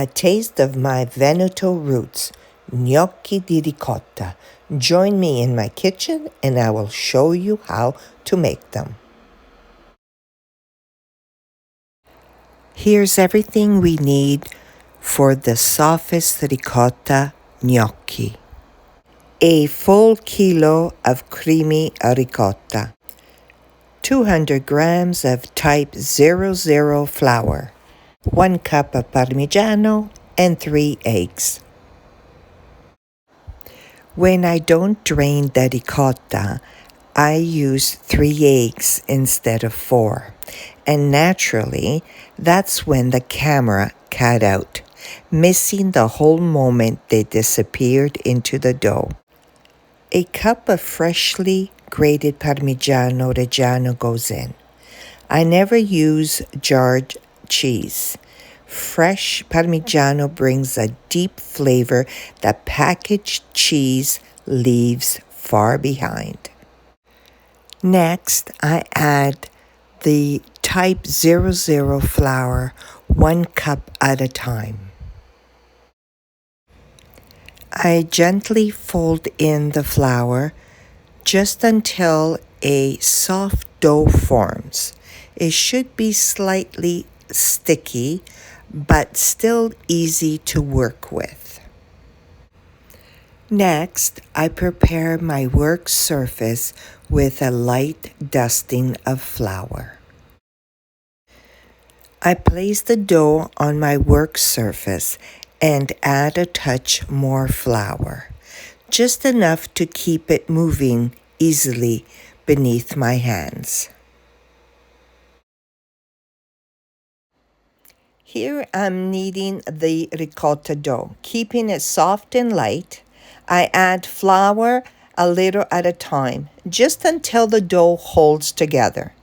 a taste of my Veneto roots, gnocchi di ricotta. Join me in my kitchen and I will show you how to make them. Here's everything we need for the softest ricotta gnocchi. A full kilo of creamy ricotta. 200 grams of type 00 flour. 1 cup of Parmigiano and 3 eggs. When I don't drain the ricotta, I use 3 eggs instead of 4. And naturally, that's when the camera cut out, missing the whole moment they disappeared into the dough. A cup of freshly grated Parmigiano Reggiano goes in. I never use jarred cheese. Fresh Parmigiano brings a deep flavor that packaged cheese leaves far behind. Next, I add the type 00 flour 1 cup at a time. I gently fold in the flour just until a soft dough forms. It should be slightly sticky, but still easy to work with. Next, I prepare my work surface with a light dusting of flour. I place the dough on my work surface and add a touch more flour, just enough to keep it moving easily beneath my hands. Here I'm kneading the ricotta dough, keeping it soft and light. I add flour a little at a time, just until the dough holds together.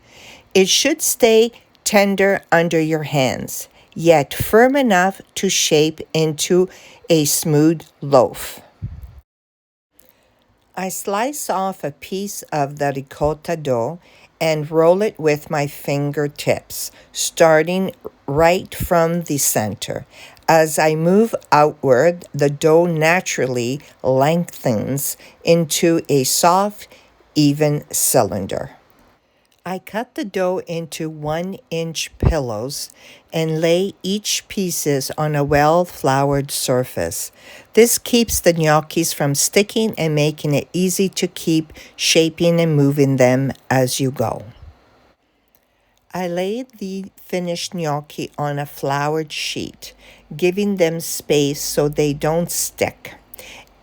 It should stay tender under your hands, yet firm enough to shape into a smooth loaf. I slice off a piece of the ricotta dough and roll it with my fingertips, starting right from the center. As I move outward, the dough naturally lengthens into a soft, even cylinder. I cut the dough into 1-inch pillows and lay each pieces on a well-floured surface. This keeps the gnocchis from sticking and making it easy to keep shaping and moving them as you go. I laid the finished gnocchi on a floured sheet, giving them space so they don't stick.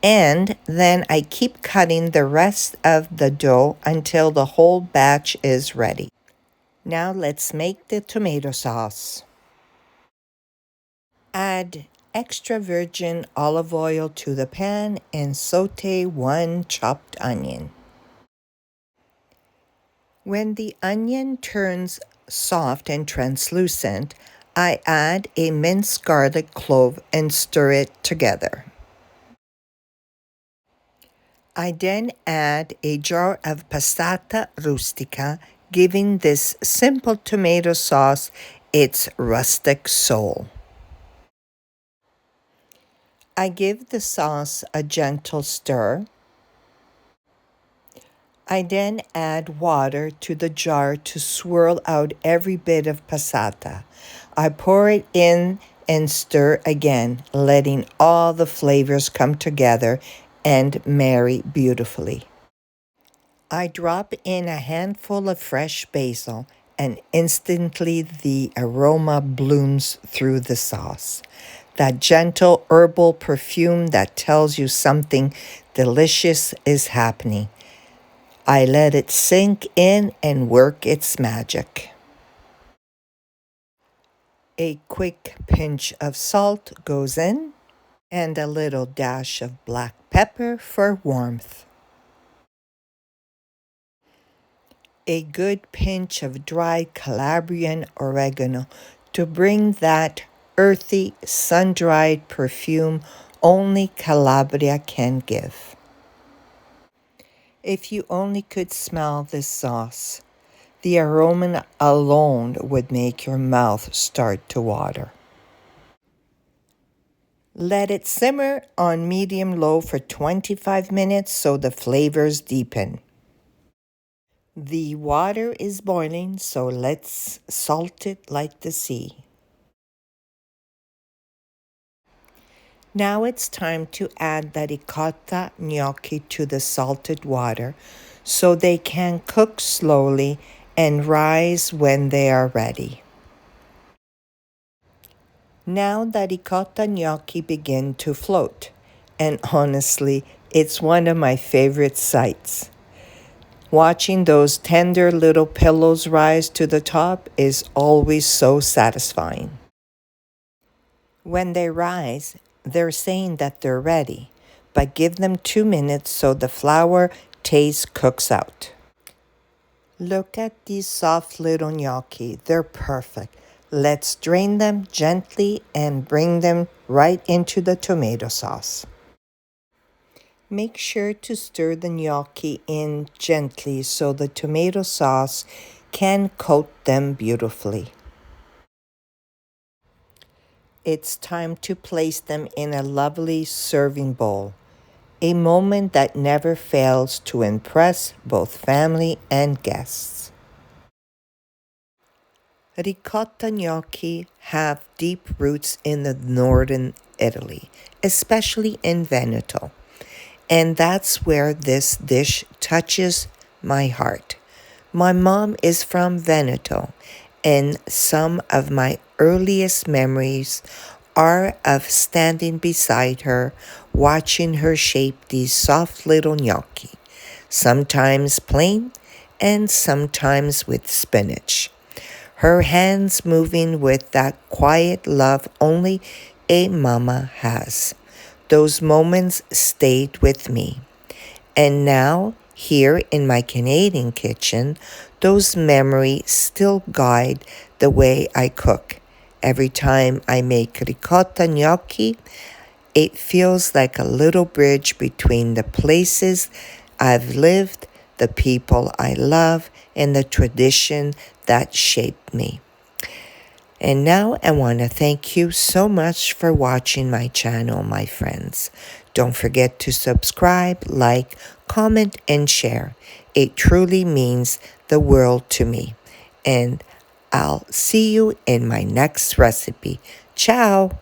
And then I keep cutting the rest of the dough until the whole batch is ready. Now let's make the tomato sauce. Add extra virgin olive oil to the pan and saute 1 chopped onion. When the onion turns soft and translucent, I add a minced garlic clove and stir it together. I then add a jar of passata rustica, giving this simple tomato sauce its rustic soul. I give the sauce a gentle stir. I then add water to the jar to swirl out every bit of passata. I pour it in and stir again, letting all the flavors come together and marry beautifully. I drop in a handful of fresh basil and instantly the aroma blooms through the sauce. That gentle herbal perfume that tells you something delicious is happening. I let it sink in and work its magic. A quick pinch of salt goes in and a little dash of black pepper for warmth. A good pinch of dried Calabrian oregano to bring that earthy, sun-dried perfume only Calabria can give. If you only could smell this sauce, the aroma alone would make your mouth start to water. Let it simmer on medium-low for 25 minutes so the flavors deepen. The water is boiling, so let's salt it like the sea. Now it's time to add the ricotta gnocchi to the salted water so they can cook slowly and rise when they are ready. Now the ricotta gnocchi begin to float, and honestly, it's one of my favorite sights. Watching those tender little pillows rise to the top is always so satisfying. When they rise, they're saying that they're ready, but give them 2 minutes so the flour taste cooks out. Look at these soft little gnocchi. They're perfect. Let's drain them gently and bring them right into the tomato sauce. Make sure to stir the gnocchi in gently so the tomato sauce can coat them beautifully. It's time to place them in a lovely serving bowl, a moment that never fails to impress both family and guests. Ricotta gnocchi have deep roots in the northern Italy, especially in Veneto. And that's where this dish touches my heart. My mom is from Veneto, and some of my earliest memories are of standing beside her, watching her shape these soft little gnocchi, sometimes plain and sometimes with spinach. Her hands moving with that quiet love only a mama has. Those moments stayed with me. And now, here in my Canadian kitchen, those memories still guide the way I cook. Every time I make ricotta gnocchi, it feels like a little bridge between the places I've lived, the people I love, and the tradition that shaped me. And now I want to thank you so much for watching my channel, my friends. Don't forget to subscribe, like, comment, and share. It truly means the world to me. And I'll see you in my next recipe. Ciao!